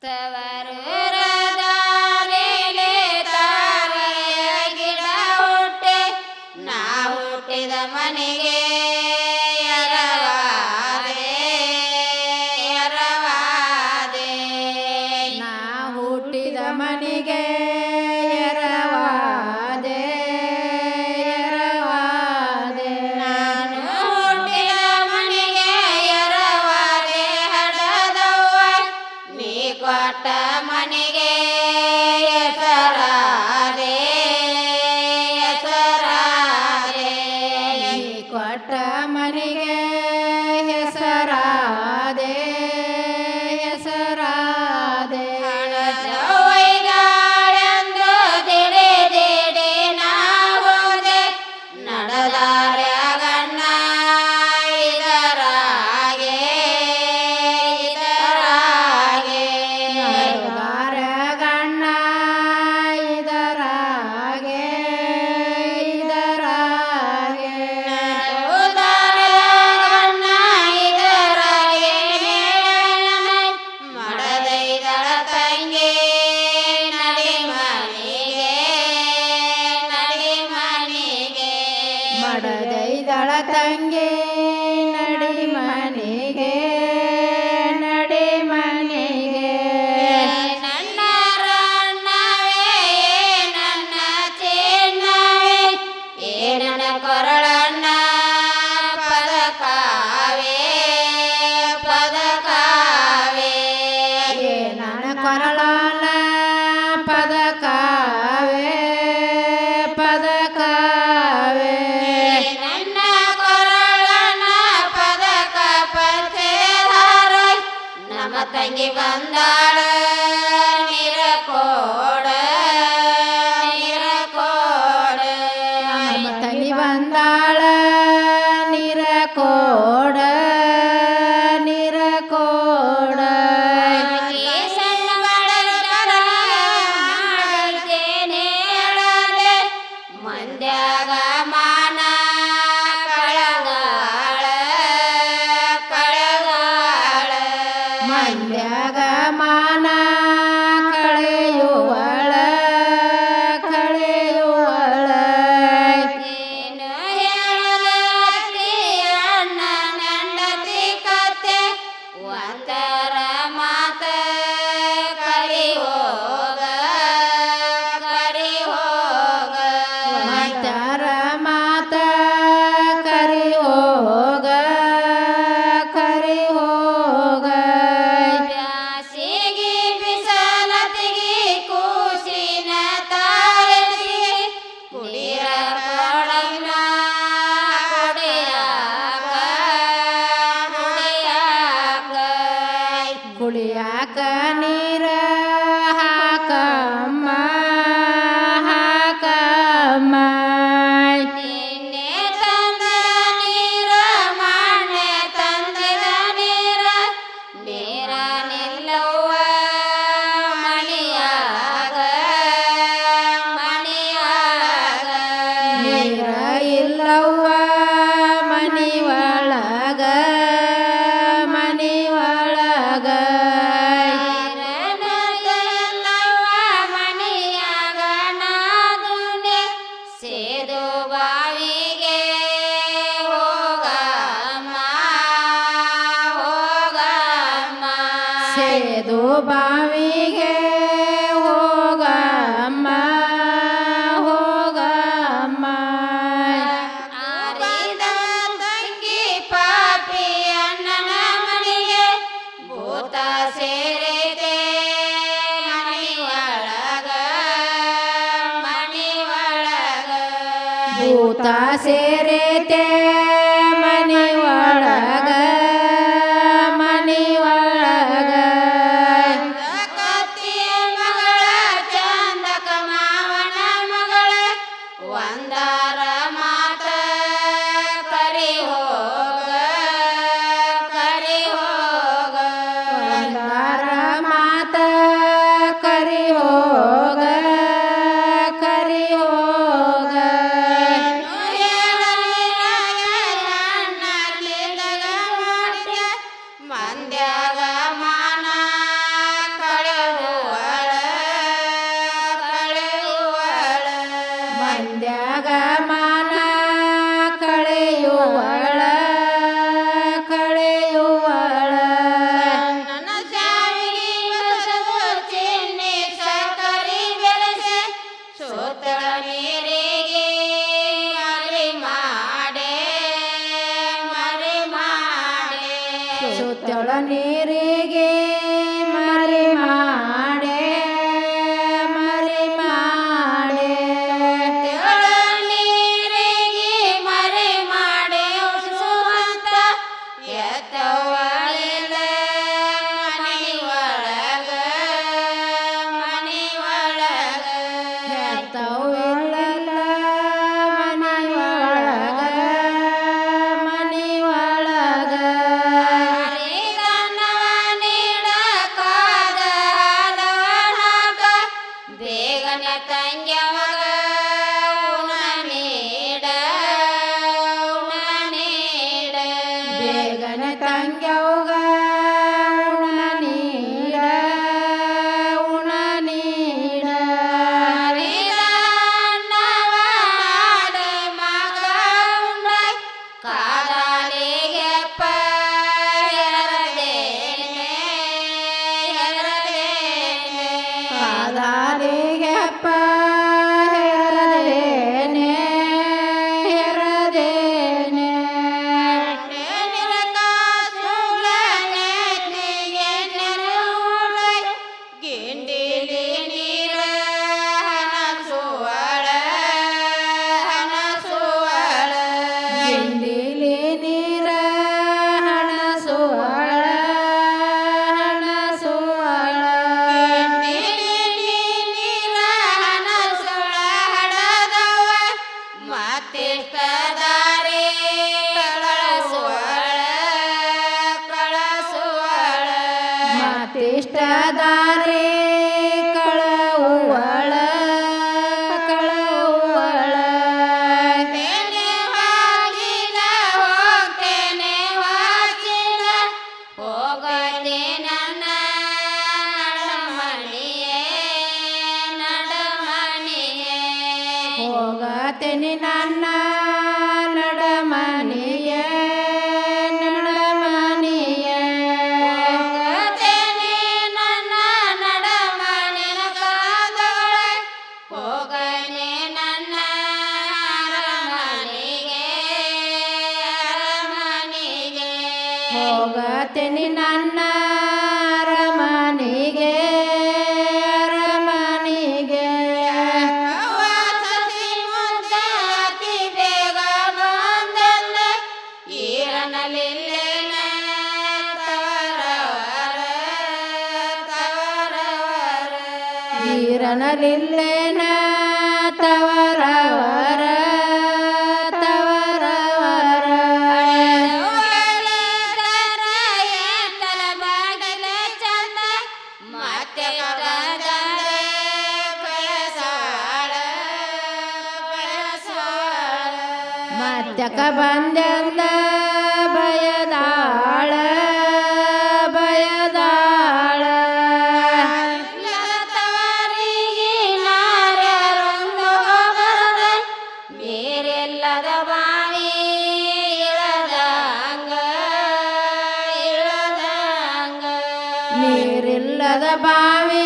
ತವರೂರದಾರಿಲಿ ತಾರೆಯ ಗಿಡ ಹುಟ್ಟೆ, ನಾ ಹುಟ್ಟಿದ ಮನೆಗೆ ಎರವಾದೆ ಎರವಾದೆ. ನಾ ಹುಟ್ಟಿದ ಮನೆಗೆ ಎರವಾದೆ ಎರವಾದೆ. ನಾನು ಹುಟ್ಟಿದ ಮನೆಗೆ ಎರವಾದೆ ಹಡದವ್ವ, ನೀ ಕೊಟ್ಟ ಮನೆಗೆ ಹೆಸರಾದೆ ಹೆಸರಾದೆ. ನೀ ಕೊಟ್ಟ ಮನೆಗೆ ಹೆಸರಾದೆ ಹೆಸರಾದೆ. ಹಣದವೈದಾಳೆಂದು ದಿಡೆ ದಿಡೆ ನಾ ಹೋದೆ, ನಡೆದಾರ್ಯಾಗಣ್ಣ ಇದರಾಗೆ ಇದರಾಗೆ. ನಡೆದಾರ ಗಣ್ಣ ಇದರಾಗೆ ಇದರಾಗೆ. ನಡೆದಾರ್ಯಾಗಣ್ಣ ಇದರಾಗೆ ಮಡದೈದಳ ತಂಗಿ ನಡಿ ಮನೆಗೆ ನಡಿ ಮನೆಗೆ. ಮಡದೈದಳ ತಂಗಿ ನಡಿ ಮನೆಗೆ ನಡಿ ಮನೆಗೆ. ನನ್ನ ರಣ್ಣವೇ ನನ್ನ ಚಿನ್ನವೇ, ಏ ನನ್ನ ಕೊರಳಣ್ಣ ಪದಕಾವೇ ಪದಕಾವೇ. ಏ ನನ್ನ ಕೊರಳನ ಪದಕಾವೆ ಪದಕಾವೆ. ನನ್ನ ಕೊರಳನ ಪದಕ ಪಥೇದಾರ, ನಮ್ಮ ತಂಗಿ ಬಂದಾಳ ನಿರಕೋಡ ನಿರಕೋಡ. ನಮ್ಮ ತಂಗಿ ಬಂದಾಳ ನೀರ ಕೋಡ ನೀರ ಕೋಡ. ಈ ಸಣ್ಣ ಬಡವರ ಮಾಡಲ್ತೇನೆ ಹೇಳಲೆ, ಮಂದ್ಯಾಗ ಮಾನ ಕಳಗಾಳ ಕಳಗಾಳ. ಮಂದ್ಯಾಗ ಮಾನ ಕಳೆಯುವಳ ಕಳೆಯುವಳ. ಏನು ಹೇಳಲೆ ಅತ್ತಿ ಅಣ್ಣ ನಂಡತಿ ಕತೆ, ಒಂದರ ಮಾತ ಕರಿ ಹೋಗ ಕರಿ ಹೋಗ. ಮತ್ಯಾರ ಮಾತ ಕರಿ ಹೋಗ ಕರಿ ಹೋಗ. ಬ್ಯಾಸಿಗಿ ಬಿಸಲತಿಗಿ ಕೂಸಿನ ತಾಯತಿ, ಕುಡಿಯ ಕೊಡಗಿನ ಕುಡಿಯಾಕ ಕುಡಿಯಾಕ. ಕುಡಿಯಾಕ ನೀರ ಹಾಕಮ್ಮ ಹಾಕಮ್ಮ. ನಿನ್ನೆ ತಂದ ನೀರ ಮಾನ್ಯ ತಂದದ ನೀರ, ನೀರ ನಿಲ್ಲವ್ವ ಮಣಿಯಾಗ ಮಣಿಯಾಗ. ನೀರ ಇಲ್ಲವ್ವ ಮನಿ ಒಳಗ ಮನಿ ಒಳಗ. ನೀರನಲ್ಲವ್ವ ಮಣಿಯಾಗ ನಾದುನೆ, ಸೇದು ಬಾವಿಗೆ ಹೋಗಮ್ಮ ಹೋಗಮ್ಮ. ಸೇದು ಬಾವಿಗೆ ಹೋಗಮ್ಮ ಹೋಗಮ್ಮ. ಆರಿದ ತಂಗಿ ಪಾಪಿ ಅಣ್ಣನ ಮನೆಗೆ, ಭೂತ ಸೇರಿದೆ ಮಣಿ ಒಳಗ ಮಣಿ ಒಳಗ. ಭೂತ ಸೇರೇತೆ ಮನಿ ಒಳಗ ಮನಿ ಒಳಗ. ಕತ್ತಿಯ ಮಗಳ ಚಂದಕ ಮಾವನ ಮಗಳ, ಒಂದಾರ ಮಾತ ಕರಿ ಹೋಗ ಕರಿ ಹೋಗ. ಒಂದಾರ ಮಾತ ಕರಿ ಹೋಗ ಕರಿ ಹೋಗ. ಹೇಳಲಿಲ್ಲ ತಂಗ್ಯವಾಗ ಉಣ ನೀಡ ಉಣ ನೀಡ ಬೇಗನೆ ತಂಗ್ಯವ್ಗ ಉಣ ನೀಡ ಉಣ ನೀಡ ಹರಿದ ಅನ್ನವಾಡ ಮಗ ಉಂಡ ಕಾದಾಲಿಗೆ ಹೆರದೇನೆ ಹೆರದೇನೆ ಕಾದಾರಿಗೆ ಅಪ್ಪ ಹೆರದೇನೆ ಹೆರದೇನೆ ನಿರಕ ಸುಳನೆಗೆ ನೆರವುಳ ಗಿಂಡಿಲಿ ನೀರ ಹನಸುವಳ ಹನಸುವಳ ಗಿಂಡಿಲಿ ನೀರ ಹಣಸುವಳ ಹಣಸುವಳ ಗಿಂಡಿಲಿ ನೀರ ಹನಸುಳ ಹಡದವ ಮತ್ತಿಷ್ಟ ದಾರಿ ಕಳಸುವಳ ಕಳಸುವಳ ಮತ್ತಿಷ್ಟ ದಾರಿ ಕಳವುವಳ ಕಳವುವಳ ತೇನೆ ಹಾಗಿಲ ಹೋಗ್ತೇನೆ ವಾಚಿಲ ಹೋಗದೆ ನನ್ನ ನಡಮಣಿಯೇ ನಡಮಣಿಯೇ ಹೋಗತೇನೆ ನನ್ನ ನಡಮನಿಯ ನಡಮನಿಯ ಹೋಗತೇನೆ ನನ್ನ ನಡಮಣಿನ ಕಾದೊಳ ಹೋಗನೆ ನನ್ನ ಅರಮನೆಗೆ ಅರಮನೆಗೆ ಹೋಗತೇನೆ ನನ್ನ ಅರಮನೆಗೆ ಅರಮನೆಗೆ ಅವ್ವ ಸಸಿ ಮುದ್ದೆ ಅತಿ ಬೇಗ ಬಂದೆಲ್ಲ ಈರನಲಿಲ್ಲೇನ ತವರವರ ತವರವರ ಈರನಲಿಲ್ಲೇನ ತವರವರ ತವರವರ ಎಂತಲ ಬಾಗಿಲ ಚಂದ ಮತ್ತೆ ಕಡದಂದೆ ಬೆಳಸಾಳ ಬೆಳಸಾಳ ಮತ್ಯಕ ಬಂದೆಂದ ಬಯದಾಳ ಬಯದಾಳ ತವರಿಗೆ ನಾರ್ಯಾರೊಂದು ಬರದ ನೀರಿಲ್ಲದ ಬಾವಿ ಇಳದಂಗ ಇಳದಂಗ ನೀರಿಲ್ಲದ ಬಾವಿ